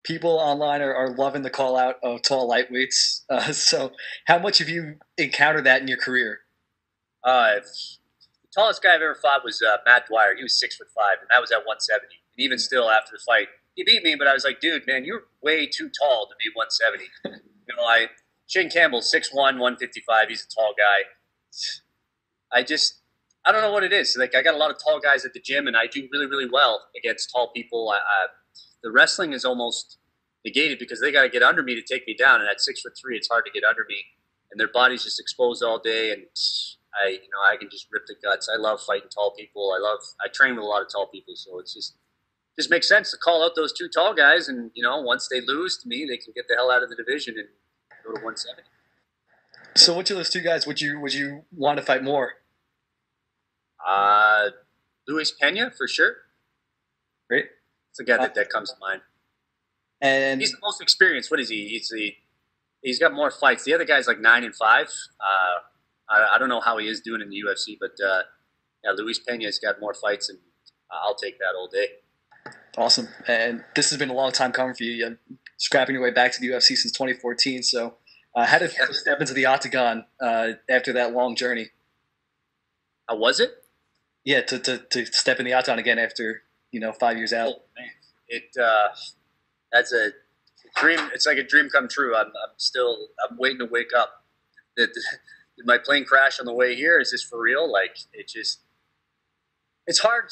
people online are loving the call out of tall lightweights. So, how much have you encountered that in your career? The tallest guy I've ever fought was Matt Dwyer. He was 6'5", and that was at 170. And even still, after the fight, he beat me. But I was like, dude, man, you're way too tall to be 170. Shane Campbell, 6'1", 155. He's a tall guy. I just, I don't know what it is. Like, I got a lot of tall guys at the gym, and I do really, really well against tall people. The wrestling is almost negated because they got to get under me to take me down. And at 6'3", it's hard to get under me, and their body's just exposed all day. And I can just rip the guts. I love fighting tall people. I train with a lot of tall people, so it's just makes sense to call out those two tall guys. And once they lose to me, they can get the hell out of the division and go to 170. So, which of those two guys would you want to fight more? Uh, Luis Pena for sure. Right. It's the guy that comes to mind. And he's the most experienced. What is he? He's got more fights. The other guy's like 9-5. I don't know how he is doing in the UFC, but yeah, Luis Pena's got more fights, and I'll take that all day. Awesome. And this has been a long time coming for you. You're scrapping your way back to the UFC since 2014. So, how did you step into the octagon after that long journey? How was it? Yeah, to step in the octagon again after 5 years out. Oh, man. That's a dream. It's like a dream come true. I'm I'm waiting to wake up. Did my plane crash on the way here? Is this for real? Like, it's hard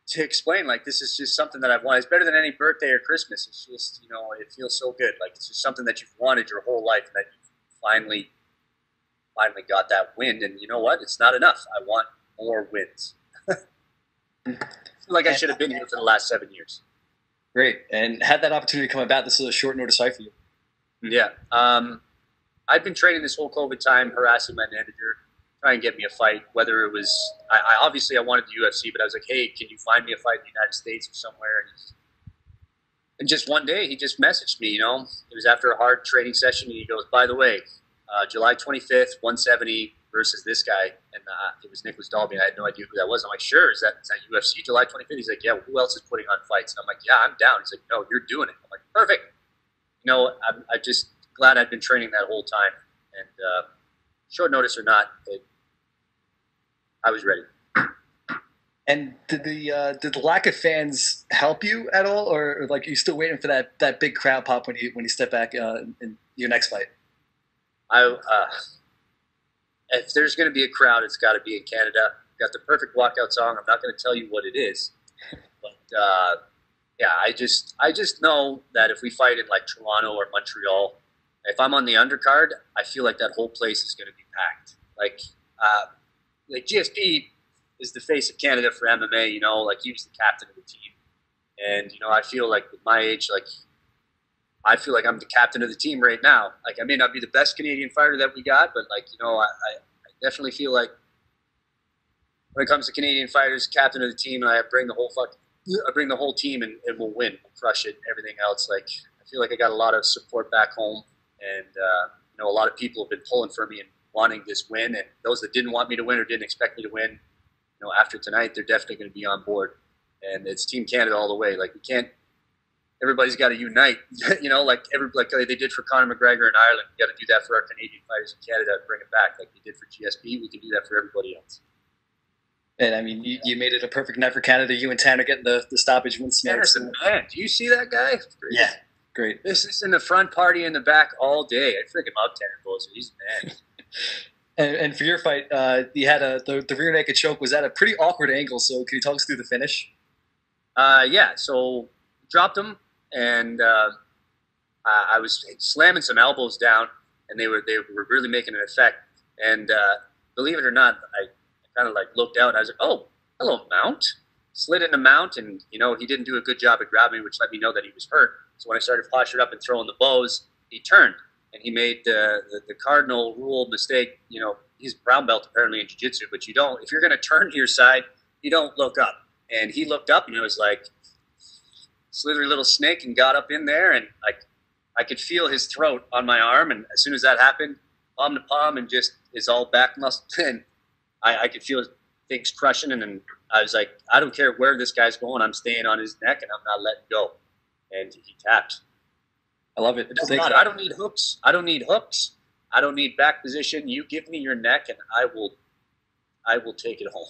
to explain. Like, this is just something that I've wanted. It's better than any birthday or Christmas. It's just, it feels so good. Like, it's just something that you've wanted your whole life, and that you finally got that win. And you know what? It's not enough. I want more wins. I feel like I should have been here for the last 7 years. Great. And had that opportunity come about, this is a short notice fight for you. Yeah. I've been training this whole COVID time, harassing my manager, trying to get me a fight. Whether it was, I obviously I wanted the UFC, but I was like, hey, can you find me a fight in the United States or somewhere? And just one day, he just messaged me. It was after a hard training session, and he goes, by the way, July 25th, 170 versus this guy, and it was Nicholas Dalby, and I had no idea who that was. I'm like, sure, is that UFC July 25th? He's like, yeah, well, who else is putting on fights? And I'm like, yeah, I'm down. He's like, no, you're doing it. I'm like, perfect. I'm just glad I've been training that whole time, and short notice or not, I was ready. And did the lack of fans help you at all, or like are you still waiting for that big crowd pop when you step back in your next fight? If there's going to be a crowd, it's got to be in Canada. I've got the perfect walkout song. I'm not going to tell you what it is, but yeah, I just know that if we fight in like Toronto or Montreal, if I'm on the undercard, I feel like that whole place is going to be packed. Like GSP is the face of Canada for MMA. Like he was the captain of the team, and I feel like with my age, like I feel like I'm the captain of the team right now. Like, I may not be the best Canadian fighter that we got, but like, I definitely feel like when it comes to Canadian fighters, captain of the team, and I bring the whole team and we'll win, we'll crush it. Everything else, like, I feel like I got a lot of support back home, and a lot of people have been pulling for me and wanting this win. And those that didn't want me to win or didn't expect me to win, after tonight, they're definitely going to be on board. And it's Team Canada all the way. Like, we can't. Everybody's got to unite, like they did for Conor McGregor in Ireland. We got to do that for our Canadian fighters in Canada and bring it back, like they did for GSP. We can do that for everybody else. And I mean, you made it a perfect night for Canada. You and Tanner getting the stoppage win. Anderson, man, do you see that guy? Great. Yeah, great. This is in the front, party in the back all day. I freaking love Tanner Boser. He's a man. And for your fight, you had the rear naked choke was at a pretty awkward angle. So can you talk us through the finish? Yeah. So dropped him. And I was slamming some elbows down, and they were really making an effect. And believe it or not, I kind of like looked out, and I was like, "Oh, hello, mount." Slid into mount, and he didn't do a good job at grabbing me, which let me know that he was hurt. So when I started posturing up and throwing the bows, he turned, and he made the cardinal rule mistake. He's brown belt apparently in jiu-jitsu, but you don't. If you're going to turn to your side, you don't look up. And he looked up, and it was like slithery little snake, and got up in there, and I could feel his throat on my arm, and as soon as that happened, palm to palm, and just is all back muscle, and I could feel things crushing, and I was like, I don't care where this guy's going, I'm staying on his neck, and I'm not letting go. and he tapped. I love it. I don't need hooks. I don't need hooks. I don't need back position. You give me your neck, and I will take it home.